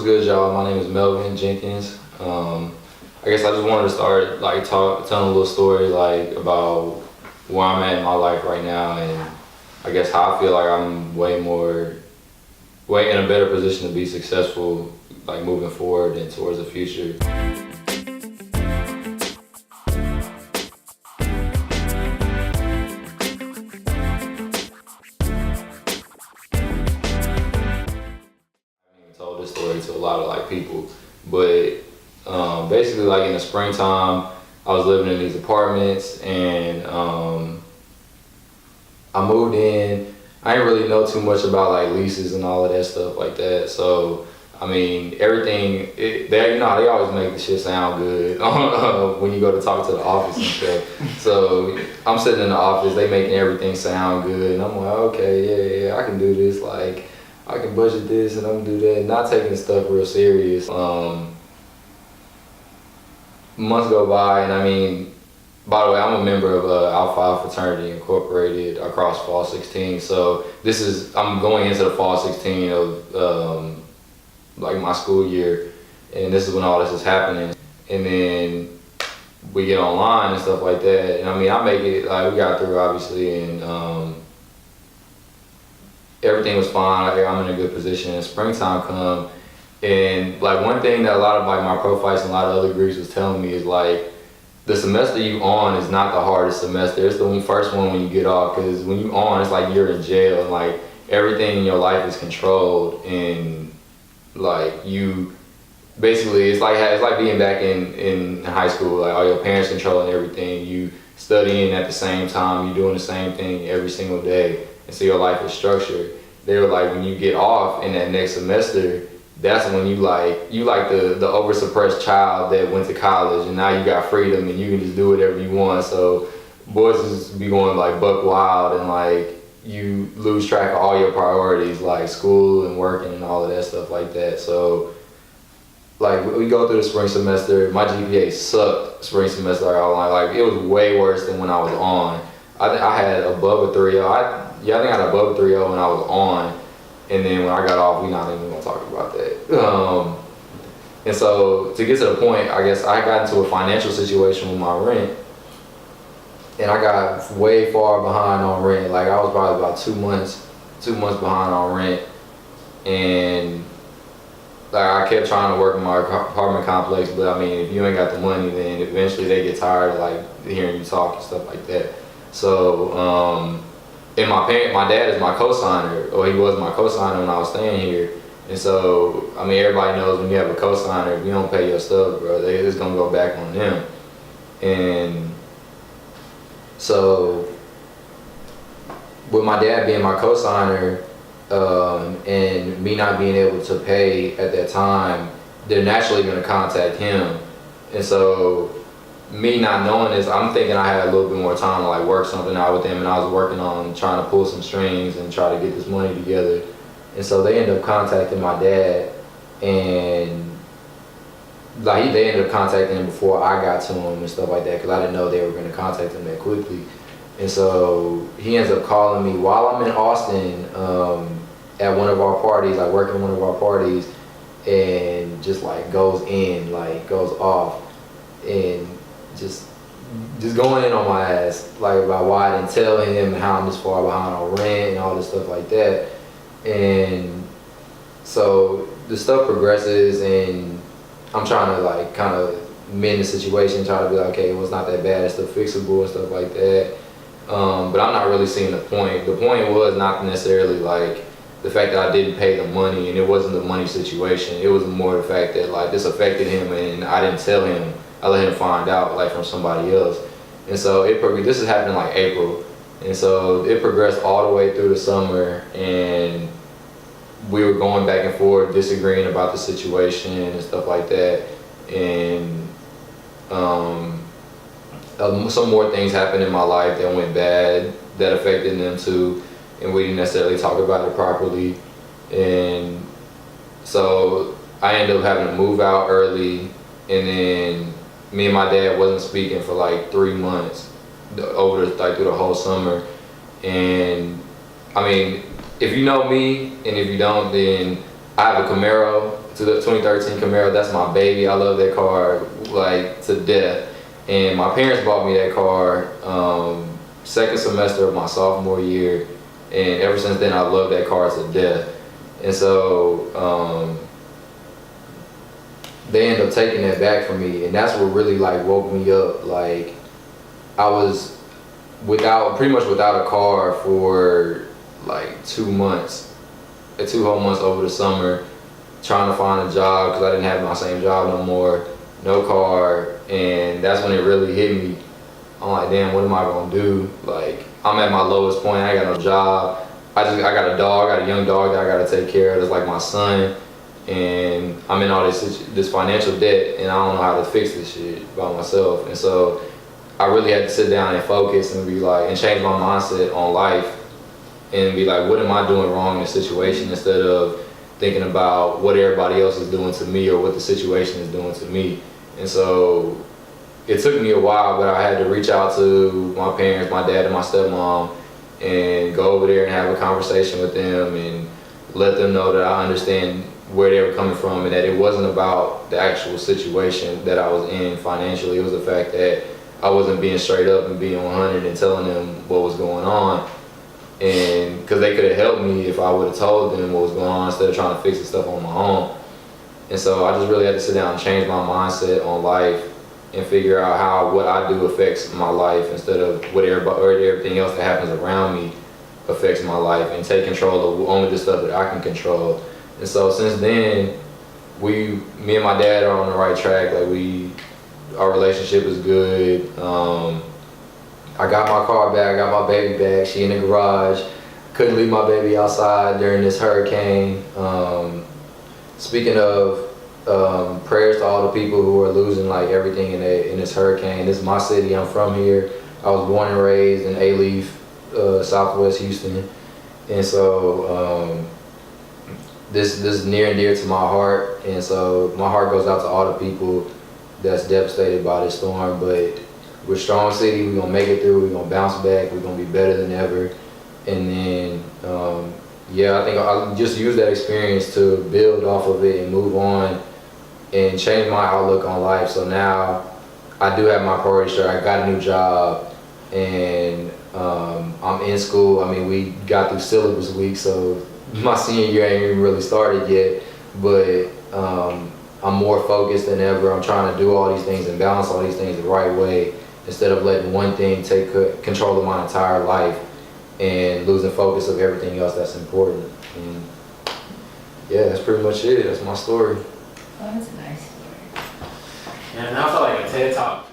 good, y'all? My name is Melvin Jenkins. I guess I just wanted to start telling a little story about where I'm at in my life right now, and I guess how I feel like I'm way in a better position to be successful, moving forward and towards the future. Told this story to a lot of people, but basically in the springtime I was living in these apartments, and I moved in. I didn't really know too much about leases and all of that stuff like that, so I mean everything they always make the shit sound good when you go to talk to the office and stuff. So I'm sitting in the office, they making everything sound good, and I'm like, okay, yeah, I can do this, I can budget this and I'm gonna do that, not taking stuff real serious. Months go by, and I mean, by the way, I'm a member of Alpha Phi Fraternity Incorporated across Fall 16. So I'm going into the Fall 16 of my school year, and this is when all this is happening. And then we get online and stuff like that. And I mean, I make it, we got through obviously, and everything was fine. I'm in a good position. And springtime come, and one thing that a lot of my pro-fights and a lot of other groups was telling me is the semester you on is not the hardest semester. It's the first one when you get off, because when you on, it's like you're in jail, and everything in your life is controlled, and you basically it's like being back in high school. All your parents controlling everything. You studying at the same time. You doing the same thing every single day. And so your life is structured. They were when you get off in that next semester, that's when you the over-suppressed child that went to college, and now you got freedom and you can just do whatever you want. So boys just be going buck wild, and you lose track of all your priorities, school and working and all of that stuff like that. So we go through the spring semester. My GPA sucked spring semester. It was way worse than when I was on. I had above a 3.0. I think I had above a 3.0 when I was on, and then when I got off, we're not even gonna talk about that. And so to get to the point, I guess I got into a financial situation with my rent, and I got way far behind on rent. I was probably about 2 months behind on rent, and I kept trying to work in my apartment complex, but I mean, if you ain't got the money, then eventually they get tired of hearing you talk and stuff like that. So, and my dad is my co-signer, or he was my co-signer when I was staying here. And so, I mean, everybody knows when you have a co-signer, if you don't pay your stuff, bro, it's gonna go back on them. And so, with my dad being my co-signer, and me not being able to pay at that time, they're naturally gonna contact him. And so, me not knowing this, I'm thinking I had a little bit more time to work something out with them, and I was working on trying to pull some strings and try to get this money together. And so they ended up contacting my dad, and they ended up contacting him before I got to him and stuff like that, because I didn't know they were going to contact him that quickly. And so he ends up calling me while I'm in Austin at one of our parties, working one of our parties, and just goes off, and just going in on my ass, about why I didn't tell him, and how I'm this far behind on rent and all this stuff like that. And so the stuff progresses, and I'm trying to kind of mend the situation, try to be okay, well, it's not that bad, it's still fixable and stuff like that. But I'm not really seeing the point. The point was not necessarily the fact that I didn't pay the money, and it wasn't the money situation. It was more the fact that this affected him, and I didn't tell him. I let him find out from somebody else. And so this is happening April. And so it progressed all the way through the summer, and we were going back and forth, disagreeing about the situation and stuff like that. And some more things happened in my life that went bad, that affected them too, and we didn't necessarily talk about it properly. And so I ended up having to move out early, and then me and my dad wasn't speaking for 3 months over through the whole summer. And I mean, if you know me, and if you don't, then I have a Camaro to the 2013 Camaro. That's my baby. I love that car like to death. And my parents bought me that car second semester of my sophomore year, and ever since then I love that car to death. And so they ended up taking that back from me, and that's what really like woke me up. Like I was pretty much without a car for like 2 months, 2 whole months over the summer, trying to find a job because I didn't have my same job no more, no car. And that's when it really hit me. I'm like, damn, what am I gonna do? Like, I'm at my lowest point. I ain't got no job. I got a dog, I got a young dog that I gotta take care of. That's like my son. And I'm in all this financial debt, and I don't know how to fix this shit by myself. And so I really had to sit down and focus and be like, and change my mindset on life and be like, what am I doing wrong in this situation, instead of thinking about what everybody else is doing to me or what the situation is doing to me. And so it took me a while, but I had to reach out to my parents, my dad and my stepmom, and go over there and have a conversation with them and let them know that I understand where they were coming from, and that it wasn't about the actual situation that I was in financially. It was the fact that I wasn't being straight up and being 100 and telling them what was going on. And because they could have helped me if I would have told them what was going on instead of trying to fix the stuff on my own. And so I just really had to sit down and change my mindset on life and figure out how what I do affects my life instead of what everything else that happens around me affects my life, and take control of only the stuff that I can control. And so since then, me and my dad are on the right track. Like our relationship is good. I got my car back, I got my baby back. She in the garage. Couldn't leave my baby outside during this hurricane. Speaking of prayers to all the people who are losing like everything in this hurricane. This is my city. I'm from here. I was born and raised in Alief, Southwest Houston, and so this is near and dear to my heart. And so my heart goes out to all the people that's devastated by this storm. But we're a strong city. We're gonna make it through. We're gonna bounce back. We're gonna be better than ever. And then I think I just use that experience to build off of it and move on and change my outlook on life. So now I do have my priorities straight. I got a new job, and I'm in school. I mean, we got through syllabus week, so my senior year ain't even really started yet, but I'm more focused than ever. I'm trying to do all these things and balance all these things the right way, instead of letting one thing take control of my entire life and losing focus of everything else that's important. And yeah, that's pretty much it. That's my story. Oh, that's a nice story. And I feel like a TED Talk.